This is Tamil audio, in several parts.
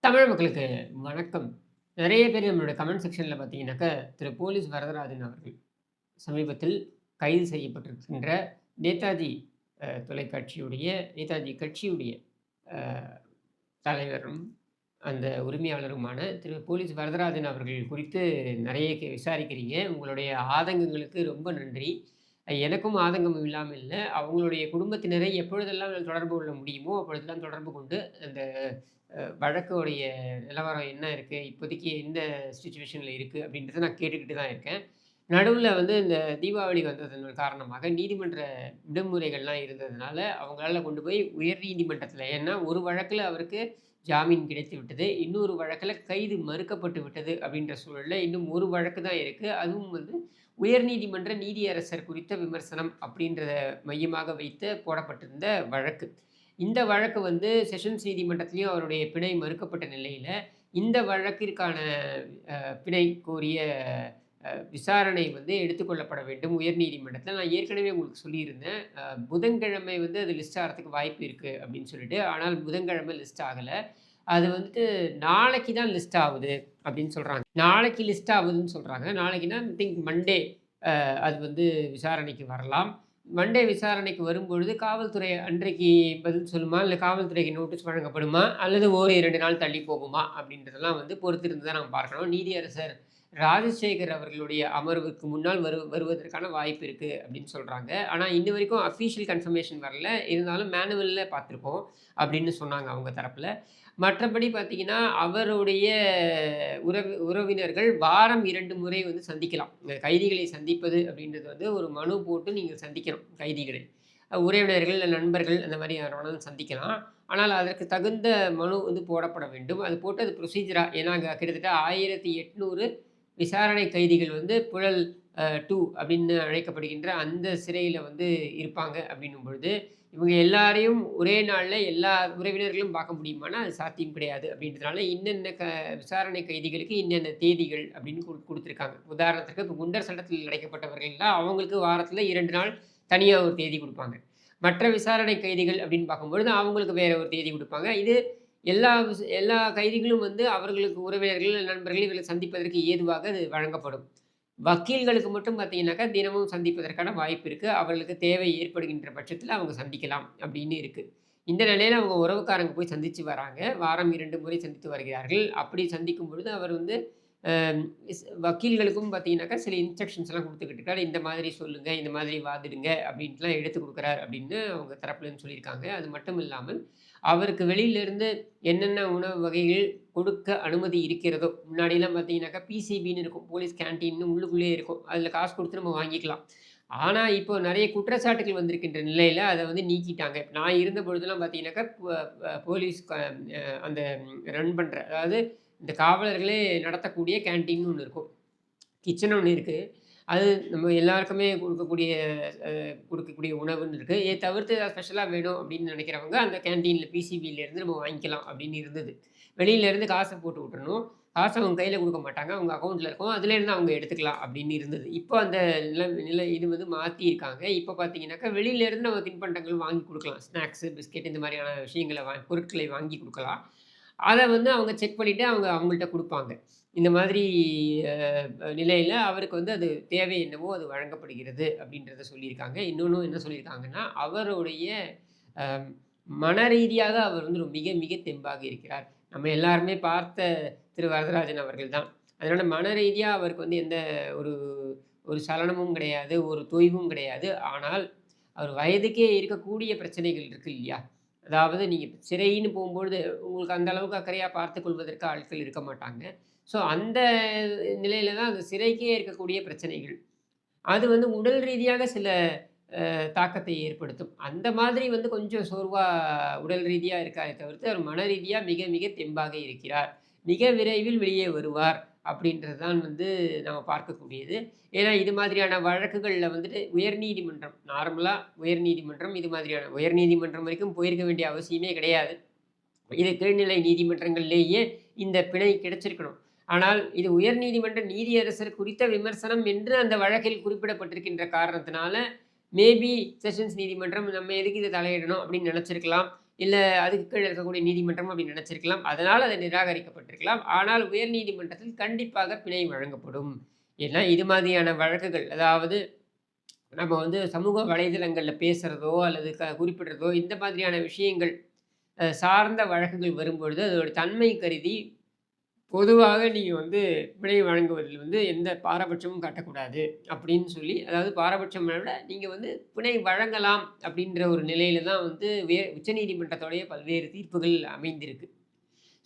தமிழ் மக்களுக்கு வணக்கம். நெறைய பேர் நம்மளுடைய கமெண்ட் செக்ஷன்ல பார்த்தீங்கன்னாக்கா, திரு போலீஸ் வரதராஜன் அவர்கள் சமீபத்தில் கைது செய்யப்பட்டிருக்கின்ற நேதாஜி தொலைக்காட்சியுடைய நேதாஜி கட்சியுடைய அ தலைவரும், அந்த உரிமையாளருமான திரு போலீஸ் வரதராஜன் அவர்கள் குறித்து நெறைய விசாரிக்கிறீங்க. உங்களுடைய ஆதங்கங்களுக்கு ரொம்ப நன்றி. எனக்கும் ஆதங்கம் இல்லாம இல்ல. அவங்களுடைய குடும்பத்தினரை எப்பொழுதெல்லாம் நான் தொடர்பு கொள்ள முடியுமோ, அப்பொழுதெல்லாம் தொடர்பு கொண்டு அந்த வழக்குடைய நிலவரம் என்ன இருக்கு? இப்போதைக்கு எந்த சிச்சுவேஷன்ல இருக்கு? அப்படின்றத நான் கேட்டுக்கிட்டு தான் இருக்கேன். நடுவுல வந்து இந்த தீபாவளி வந்ததன் காரணமாக நீதிமன்ற விடுமுறைகள்லாம் இருந்ததுனால, அவங்களால கொண்டு போய் உயர்நீதிமன்றத்தில ஏன்னா ஒரு வழக்குல அவருக்கு ஜாமீன் கிடைத்து விட்டது. இன்னொரு வழக்குல கைது மறுக்கப்பட்டு விட்டது அப்படின்ற சூழல்ல இன்னும் ஒரு வழக்கு தான் இருக்கு. அதுவும் வந்து உயர்நீதிமன்ற நீதியரசர் குறித்த விமர்சனம் அப்படின்றத மையமாக வைத்து போடப்பட்டிருந்த வழக்கு. இந்த வழக்கு வந்து செஷன்ஸ் நீதிமன்றத்திலயும் அவருடைய பிணை மறுக்கப்பட்ட நிலையில, இந்த வழக்கிற்கான பிணை கோரிய விசாரணை வந்து எடுத்துக்கொள்ளப்பட வேண்டும் உயர்நீதிமன்றத்தில. நான் ஏற்கனவே உங்களுக்கு சொல்லியிருந்தேன். புதன்கிழமை வந்து அது லிஸ்ட் ஆறதுக்கு வாய்ப்பு இருக்கு அப்படின்னு சொல்லிட்டு. ஆனால் புதன்கிழமை லிஸ்ட் ஆகல. அது வந்துட்டு நாளைக்கு தான் லிஸ்ட் ஆவுது அப்படின்னு சொல்றாங்க. நாளைக்கு லிஸ்ட் ஆவுதுன்னு சொல்றாங்க. நாளைக்குன்னா ஐ திங்க் மண்டே அது வந்து விசாரணைக்கு வரலாம். மண்டே விசாரணைக்கு வரும்பொழுது காவல்துறை அன்றைக்கு பதில் சொல்லுமா? இல்ல காவல்துறைக்கு நோட்டீஸ் வழங்கப்படுமா? அல்லது ஓர் 2 நாள் தள்ளி போகுமா? அப்படின்றதெல்லாம் வந்து பொறுத்திருந்து தான் நம்ம பார்க்கணும். நீதியரசர் ராஜசேகர் அவர்களுடைய அமர்வுக்கு முன்னால் வருவதற்கான வாய்ப்பு இருக்கு அப்படின்னு சொல்றாங்க. ஆனா இன்ன வரைக்கும் அஃபிஷியல் கன்ஃபர்மேஷன் வரல. இருந்தாலும் மேனுவல்ல பார்த்துருக்கோம் அப்படின்னு சொன்னாங்க அவங்க தரப்புல. மற்றபடி பார்த்தீங்கன்னா, அவருடைய உறவினர்கள் வாரம் 2 முறை வந்து சந்திக்கலாம். இந்த கைதிகளை சந்திப்பது அப்படின்றது வந்து ஒரு மனு போட்டு நீங்க சந்திக்கணும் கைதிகளை. உறவினர்கள், இல்ல நண்பர்கள் அந்த மாரி யார வேணாலும் சந்திக்கலாம். ஆனால் அதற்கு தகுந்த மனு வந்து போடப்பட வேண்டும். அது போட்டு அது ப்ரொசீஜரா ஏன்னா அங்க கிட்டத்தட்ட 1800 விசாரணை கைதிகள் வந்து புழல் 2 அப்படின்னு அழைக்கப்படுகின்ற அந்த சிறையில வந்து இருப்பாங்க அப்படின்னும் பொழுது, இவங்க எல்லாரையும் ஒரே நாள்ல எல்லா உறவினர்களும் பார்க்க முடியுமான்னா, அது சாத்தியம் கிடையாது அப்படின்றதுனால, இன்னென்ன விசாரணை கைதிகளுக்கு இன்னென்ன தேதிகள் அப்படின்னு குடுத்துருக்காங்க. உதாரணத்துக்கு இப்ப குண்டர் சட்டத்தில் அடைக்கப்பட்டவர்கள்லாம் அவங்களுக்கு வாரத்துல 2 நாள் தனியா ஒரு தேதி குடுப்பாங்க. மற்ற விசாரணை கைதிகள் அப்படின்னு பார்க்கும்பொழுது, அவங்களுக்கு வேற ஒரு தேதி குடுப்பாங்க. இது எல்லா கைதிகளும் வந்து அவர்களுக்கு உறவினர்கள், நண்பர்கள் இவர்களை சந்திப்பதற்கு ஏதுவாக அது வழங்கப்படும். வக்கீல்களுக்கு மட்டும் பார்த்தீங்கன்னாக்கா, தினமும் சந்திப்பதற்கான வாய்ப்பு இருக்கு. அவர்களுக்கு தேவை ஏற்படுகின்ற பட்சத்தில அவங்க சந்திக்கலாம் அப்படின்னு இருக்கு. இந்த நிலையில அவங்க உறவுக்காரங்க போய் சந்திச்சு வராங்க. வாரம் 2 முறை சந்தித்து வருகிறார்கள். அப்படி சந்திக்கும் பொழுது அவர் வந்து அ வக்கீல்களுக்கும் பார்த்தீங்கன்னாக்கா, சில இன்ஸ்ட்ரக்ஷன்ஸ்லாம் குடுத்துக்கிட்டு இருக்காரு. இந்த மாதிரி சொல்லுங்க, இந்த மாதிரி வாதிடுங்க அப்படின்ட்டுலாம் எடுத்துக் குடுக்குறார் அப்படின்னு அவங்க தரப்புலருந்து சொல்லியிருக்காங்க. அது மட்டும் இல்லாமல், அவருக்கு வெளியிலிருந்து என்னென்ன உணவு வகைகள் கொடுக்க அனுமதி இருக்கிறதோ, முன்னாடிலாம் பார்த்தீங்கன்னாக்கா, பிசிபின்னு இருக்கும். போலீஸ் கேன்டீன்னு உள்ளுக்குள்ளேயே இருக்கும். அதில காசு குடுத்து நம்ம வாங்கிக்கலாம். ஆனா, இப்போ நெறைய குற்றச்சாட்டுகள் வந்திருக்கின்ற நிலையில அத வந்து நீக்கிட்டாங்க. நான் இருந்த பொழுதெல்லாம் பார்த்தீங்கன்னாக்கா, போலீஸ் அந்த ரன் பண்ற அதாவது இந்த காவலர்களே நடத்தக்கூடிய கேன்டீன்னு ஒண்ணு இருக்கும். கிச்சன் ஒண்ணு இருக்கு. அது நம்ம எல்லாருக்குமே குடுக்கக்கூடிய உணவுன்னு இருக்கு. இத தவிர்த்து ஏதாவது ஸ்பெஷலா வேணும் அப்படின்னு நினைக்கிறவங்க, அந்த கேன்டீன்ல பிசிபிலருந்து நம்ம வாங்கிக்கலாம் அப்படின்னு இருந்தது. வெளியில இருந்து காச போட்டு விட்டுறணும். காசு அவங்க கையில குடுக்க மாட்டாங்க. அவங்க அக்கவுண்ட்ல இருக்கும். அதுலேருந்து அவங்க எடுத்துக்கலாம் அப்படின்னு இருந்தது. இப்போ அந்த நிலை இது வந்து மாத்தியிருக்காங்க. இப்ப பார்த்தீங்கன்னாக்கா, வெளியில இருந்து நம்ம தின்பண்டங்கள் வாங்கி குடுக்கலாம். ஸ்நாக்ஸு, பிஸ்கெட் இந்த மாதிரியான விஷயங்கள பொருட்களை வாங்கி குடுக்கலாம். அத வந்து அவங்க செக் பண்ணிட்டு அவங்க அவங்கள்ட்ட குடுப்பாங்க. இந்த மாதிரி அ நிலையில அவருக்கு வந்து அது தேவை என்னவோ அது வழங்கப்படுகிறது அப்படின்றத சொல்லியிருக்காங்க. இன்னொன்னும் என்ன சொல்லியிருக்காங்கன்னா, அவருடைய அ மனரீதியாக அவர் வந்து மிக மிக தெம்பாக இருக்கிறார். நம்ம எல்லாருமே பார்த்த திரு வரதராஜன் அவர்கள் தான். அதனால மனரீதியா அவருக்கு வந்து எந்த ஒரு ஒரு சலனமும் கிடையாது, ஒரு தொய்வும் கிடையாது. ஆனால் அவர் வயதுக்கே இருக்கக்கூடிய பிரச்சனைகள் இருக்கு இல்லையா? அதாவது நீங்க சிறைன்னு போம்பொழுது, உங்களுக்கு அந்த அளவுக்கு அக்கறையா பார்த்துக் கொள்வதற்கு ஆட்கள் இருக்க மாட்டாங்க. ஸோ அந்த நிலையில தான் அந்த சிறைக்கே இருக்கக்கூடிய பிரச்சனைகள். அது வந்து உடல் ரீதியாக சில தாக்கத்தை ஏற்படுத்தும். அந்த மாதிரி வந்து கொஞ்சம் சோர்வா உடல் ரீதியா இருக்காரே தவிர்த்து, அவர் மன ரீதியா மிக மிக தெம்பாக இருக்கிறார். மிக விரைவில் வெளியே வருவார். அப்படின்றது தான் வந்து நம்ம பார்க்கக்கூடியது. ஏன்னா இது மாதிரியான வழக்குகள்ல வந்துட்டு உயர்நீதிமன்றம் நார்மலா உயர்நீதிமன்றம் இது மாதிரியான உயர்நீதிமன்றம் வரைக்கும் போயிருக்க வேண்டிய அவசியமே கிடையாது. இது கீழ்நிலை நீதிமன்றங்கள்லேயே இந்த பிணை கிடைச்சிருக்கணும். ஆனால் இது உயர்நீதிமன்ற நீதியரசர் குறித்த விமர்சனம் என்று அந்த வழக்கில் குறிப்பிடப்பட்டிருக்கின்ற காரணத்தினால, மேபி செஷன்ஸ் நீதிமன்றம் நம்ம எதுக்கு இத தலையிடணும் அப்படின்னு நினைச்சிருக்கலாம். இல்ல அதுக்கு கீழ இருக்கக்கூடிய நீதிமன்றம் அப்படி நினைச்சிருக்கலாம். அதனால அது நிராகரிக்கப்பட்டிருக்கலாம். ஆனால் உயர்நீதிமன்றத்தில் கண்டிப்பாக பிணை வழங்கப்படும். ஏன்னா இது மாதிரியான வழக்குகள், அதாவது நம்ம வந்து சமூக வலைதளங்கள்ல பேசுறதோ, அல்லது குறிப்பிடுறதோ, இந்த மாதிரியான விஷயங்கள் சார்ந்த வழக்குகள் வரும்பொழுது, அதோட தன்மை கருதி பொதுவாக நீங்க வந்து பிணை வழங்குவதில் வந்து எந்த பாரபட்சமும் காட்டக்கூடாது அப்படின்னு சொல்லி, அதாவது பாரபட்சம் விட நீங்க வந்து பிணை வழங்கலாம் அப்படின்ற ஒரு நிலையில தான் வந்து உச்சநீதிமன்றத்தோடைய பல்வேறு தீர்ப்புகள் அமைந்திருக்கு.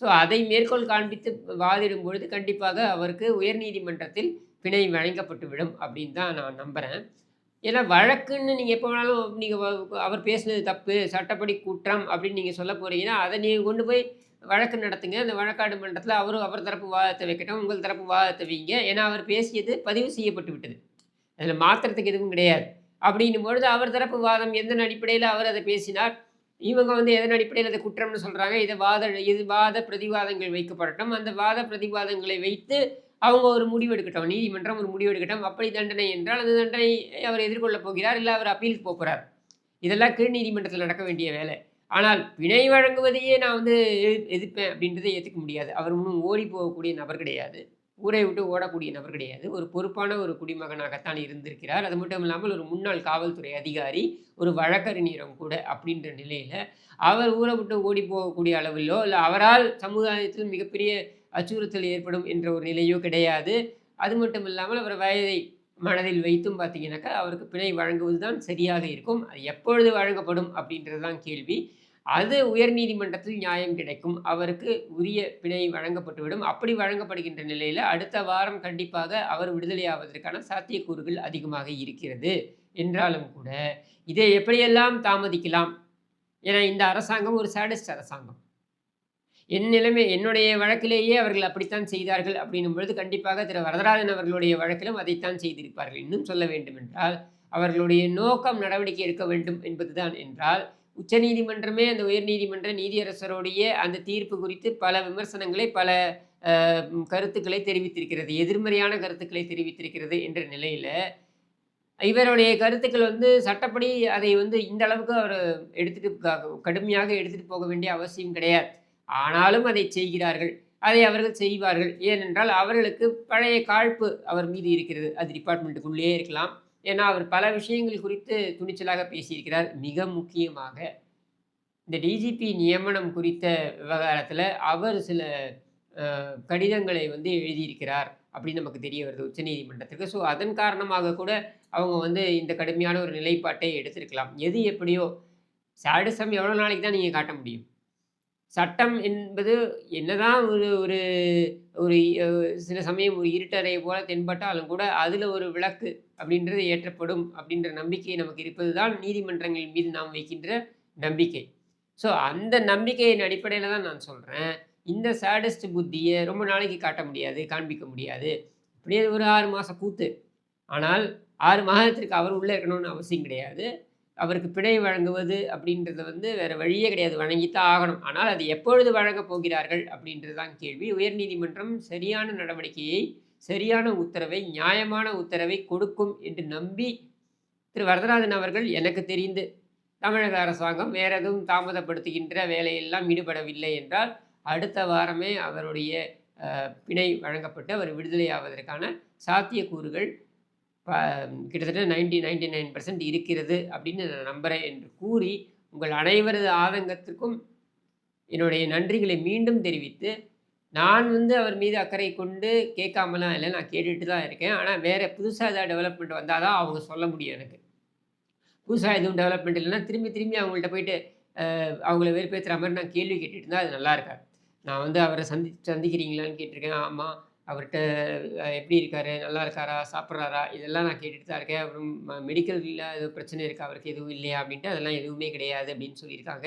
ஸோ அதை மேற்கோள் காண்பித்து வாதிடும் பொழுது கண்டிப்பாக அவருக்கு உயர்நீதிமன்றத்தில் பிணை வழங்கப்பட்டுவிடும் அப்படின்னு தான் நான் நம்புறேன். ஏன்னா வழக்குன்னு நீங்க எப்போ வேணாலும் நீங்க அவர் பேசினது தப்பு, சட்டப்படி குற்றம் அப்படின்னு நீங்க சொல்ல போறீங்கன்னா, அத நீங்க கொண்டு போய் வழக்கு நடத்துங்க. அந்த வழக்காடு மன்றத்தில அவர் தரப்பு வாதத்த வைக்கட்டும், உங்கள் தரப்பு வாதத்த வைங்க. ஏன்னா அவர் பேசியது பதிவு செய்யப்பட்டு விட்டது. அதில மாத்துறதுக்கு எதுவும் கிடையாது. அப்படின்னும் பொழுது அவர் தரப்பு வாதம் எதன் அடிப்படையில அவர் அத பேசினார், இவங்க வந்து எதன் அடிப்படையில அத குற்றம்னு சொல்றாங்க. இது வாத பிரதிவாதங்கள் வைக்கப்படட்டும். அந்த வாத பிரதிவாதங்களை வைத்து அவங்க ஒரு முடிவு எடுக்கட்டும். நீதிமன்றம் ஒரு முடிவு எடுக்கட்டும். அப்படி தண்டனை என்றால், அந்த தண்டனை அவர் எதிர்கொள்ளப் போகிறார். இல்ல அவர் அப்பீலுக்கு போறார். இதெல்லாம் கீழ் நீதிமன்றத்தில நடக்க வேண்டிய வேலை. ஆனால் பிணை வழங்குவதையே நான் வந்து எதிர்ப்பேன் அப்படின்றத ஏத்துக்க முடியாது. அவர் ஒண்ணும் ஓடி போகக்கூடிய நபர் கிடையாது. ஊரை விட்டு ஓடக்கூடிய நபர் கிடையாது. ஒரு பொறுப்பான ஒரு குடிமகனாகத்தான் இருந்திருக்கிறார். அது மட்டும் இல்லாமல் ஒரு முன்னாள் காவல்துறை அதிகாரி, ஒரு வழக்கறிஞரும் கூட அப்படின்ற நிலையில, அவர் ஊர விட்டு ஓடி போகக்கூடிய அளவிலோ, இல்ல அவரால் சமுதாயத்தில் மிகப்பெரிய அச்சுறுத்தல் ஏற்படும் என்ற ஒரு நிலையோ கிடையாது. அது மட்டும் இல்லாமல் அவர் வயதை மனதில் வைத்தும் பார்த்தீங்கன்னாக்கா, அவருக்கு பிணை வழங்குவது தான் சரியாக இருக்கும். அது எப்பொழுது வழங்கப்படும் அப்படின்றது தான் கேள்வி. அது உயர்நீதிமன்றத்தில் நியாயம் கிடைக்கும். அவருக்கு உரிய பிணை வழங்கப்பட்டுவிடும். அப்படி வழங்கப்படுகின்ற நிலையில, அடுத்த வாரம் கண்டிப்பாக அவர் விடுதலையாவதற்கான சாத்தியக்கூறுகள் அதிகமாக இருக்கிறது. என்றாலும் கூட, இதை எப்படியெல்லாம் தாமதிக்கலாம்? ஏன்னா இந்த அரசாங்கம் ஒரு சாடிஸ்ட் அரசாங்கம். என் நிலைமை என்னுடைய வழக்கிலேயே அவர்கள் அப்படித்தான் செய்தார்கள் அப்படின்னும் பொழுது, கண்டிப்பாக திரு வரதராஜன் அவர்களுடைய வழக்கிலும் அதைத்தான் செய்திருப்பார்கள். இன்னும் சொல்ல வேண்டுமென்றால், அவர்களுடைய நோக்கம் நடவடிக்கை எடுக்க வேண்டும் என்பதுதான் என்றால், உச்சநீதிமன்றமே அந்த உயர்நீதிமன்ற நீதியரசருடைய அந்த தீர்ப்பு குறித்து பல விமர்சனங்களை, பல கருத்துக்களை தெரிவித்திருக்கிறது. எதிர்மறையான கருத்துக்களை தெரிவித்திருக்கிறது என்ற நிலையில, இவருடைய கருத்துக்கள் வந்து சட்டப்படி அதை வந்து இந்த அளவுக்கு அவரு எடுத்துட்டு கடுமையாக எடுத்துட்டு போக வேண்டிய அவசியம் கிடையாது. ஆனாலும் அதை செய்கிறார்கள். அதை அவர்கள் செய்வார்கள். ஏனென்றால் அவர்களுக்கு பழைய காழ்ப்பு அவர் மீது இருக்கிறது. அது டிபார்ட்மெண்ட்டுக்குள்ளேயே இருக்கலாம். ஏன்னா, அவர் பல விஷயங்கள் குறித்து துணிச்சலாக பேசியிருக்கிறார். மிக முக்கியமாக இந்த டிஜிபி நியமனம் குறித்த விவகாரத்தில அவர் சில கடிதங்களை வந்து எழுதியிருக்கிறார் அப்படின்னு நமக்கு தெரிய வருது உச்சநீதிமன்றத்துக்கு. ஸோ, அதன் காரணமாக கூட அவங்க வந்து இந்த கடுமையான ஒரு நிலைப்பாட்டை எடுத்திருக்கலாம். எது எப்படியோ சாடிசம் எவ்வளோ நாளைக்கு தான் நீங்க காட்ட முடியும்? சட்டம் என்பது என்னதான் ஒரு ஒரு ஒரு சில சமயம் ஒரு இருட்டறை போல தென்பட்டாலும் கூட, அதில ஒரு விளக்கு அப்படின்றது ஏற்றப்படும் அப்படின்ற நம்பிக்கை நமக்கு இருப்பது தான் நீதிமன்றங்கள் மீது நாம் வைக்கின்ற நம்பிக்கை. ஸோ அந்த நம்பிக்கையின் அடிப்படையில தான் நான் சொல்றேன். இந்த சாடிஸ்ட் புத்திய ரொம்ப நாளைக்கு காட்ட முடியாது, காண்பிக்க முடியாது. அப்படியே ஒரு 6 மாச கூத்து. ஆனால் 6 மாதத்திற்கு அவர் உள்ள இருக்கணும்னு அவசியம் கிடையாது. அவருக்கு பிணை வழங்குவது அப்படின்றது வந்து வேற வழியே கிடையாது. வழங்கித்தான் ஆகணும். ஆனால் அது எப்பொழுது வழங்கப் போகிறார்கள் அப்படின்றது தான் கேள்வி. உயர்நீதிமன்றம் சரியான நடவடிக்கையை, சரியான உத்தரவை, நியாயமான உத்தரவை கொடுக்கும் என்று நம்பி திரு வரதராஜன் அவர்கள் எனக்கு தெரிந்து தமிழக அரசாங்கம் வேற எதுவும் தாமதப்படுத்துகின்ற வேலையெல்லாம் ஈடுபடவில்லை என்றால், அடுத்த வாரமே அவருடைய பிணை வழங்கப்பட்டு அவர் விடுதலை ஆவதற்கான சாத்தியக்கூறுகள் கிட்டத்தட்ட 99% இருக்கிறது அப்படின்னு நான் நம்புறேன் என்று கூறி, உங்கள் அனைவரது ஆதங்கத்திற்கும் என்னுடைய நன்றிகளை மீண்டும் தெரிவித்து, நான் வந்து அவர் மீது அக்கறை கொண்டு கேட்காமலாம் இல்ல. நான் கேட்டுட்டு தான் இருக்கேன். ஆனா வேற புதுசா ஏதாவது டெவலப்மெண்ட் வந்தா தான் அவங்க சொல்ல முடியும் எனக்கு. புதுசா எதுவும் டெவலப்மெண்ட் இல்லன்னா, திரும்பி திரும்பி அவங்கள்ட்ட போயிட்டு அவங்கள வெறுப்பேத்துற மாரி நான் கேள்வி கேட்டுட்டு இருந்தா அது நல்லா இருக்காது. நான் வந்து அவர சந்திக்கிறீங்களான்னு கேட்டுருக்கேன். ஆமா. அவர்ட்ட எப்படி இருக்காரு? நல்லா இருக்காரா? சாப்பிட்றாரா? இதெல்லாம் நான் கேட்டுட்டு தான் இருக்கேன். அப்புறம் மெடிக்கல்ல எதுவும் பிரச்சனை இருக்கா? அவருக்கு எதுவும் இல்லையா? அப்படின்ட்டு அதெல்லாம் எதுவுமே கிடையாது அப்படின்னு சொல்லியிருக்காங்க.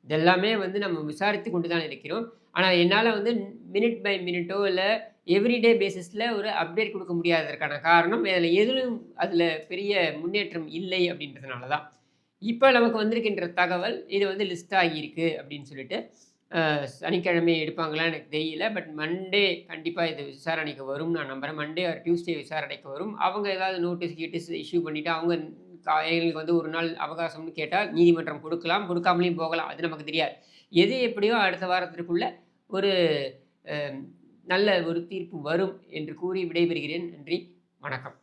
இதெல்லாமே வந்து நம்ம விசாரித்து கொண்டு தான் இருக்கிறோம். ஆனா என்னால வந்து மினிட் பை மினிட்டோ இல்ல எவ்ரிடே பேசிஸ்ல ஒரு அப்டேட் குடுக்க முடியாததற்கான காரணம், அதில பெரிய முன்னேற்றம் இல்லை அப்படின்றதுனால தான். இப்ப நமக்கு வந்திருக்கின்ற தகவல், இது வந்து லிஸ்ட் ஆகியிருக்கு அப்படின்னு சொல்லிட்டு, சனிக்கிழமை எடுப்பாங்களான்னு எனக்கு தெரியல. பட் மண்டே கண்டிப்பா இது விசாரணைக்கு வரும்னு நான் நம்புறேன். மண்டே ஆர் டியூஸ்டே விசாரணைக்கு வரும். அவங்க ஏதாவது நோட்டீஸ் கீட்டீஸ் இஷ்யூ பண்ணிட்டு, அவங்க எங்களுக்கு வந்து 1 நாள் அவகாசம்னு கேட்டா, நீதிமன்றம் கொடுக்கலாம், கொடுக்காமலேயும் போகலாம். அது நமக்கு தெரியாது. எது எப்படியோ அடுத்த வாரத்திற்குள்ள ஒரு அ நல்ல ஒரு தீர்ப்பு வரும் என்று கூறி விடைபெறுகிறேன். நன்றி, வணக்கம்.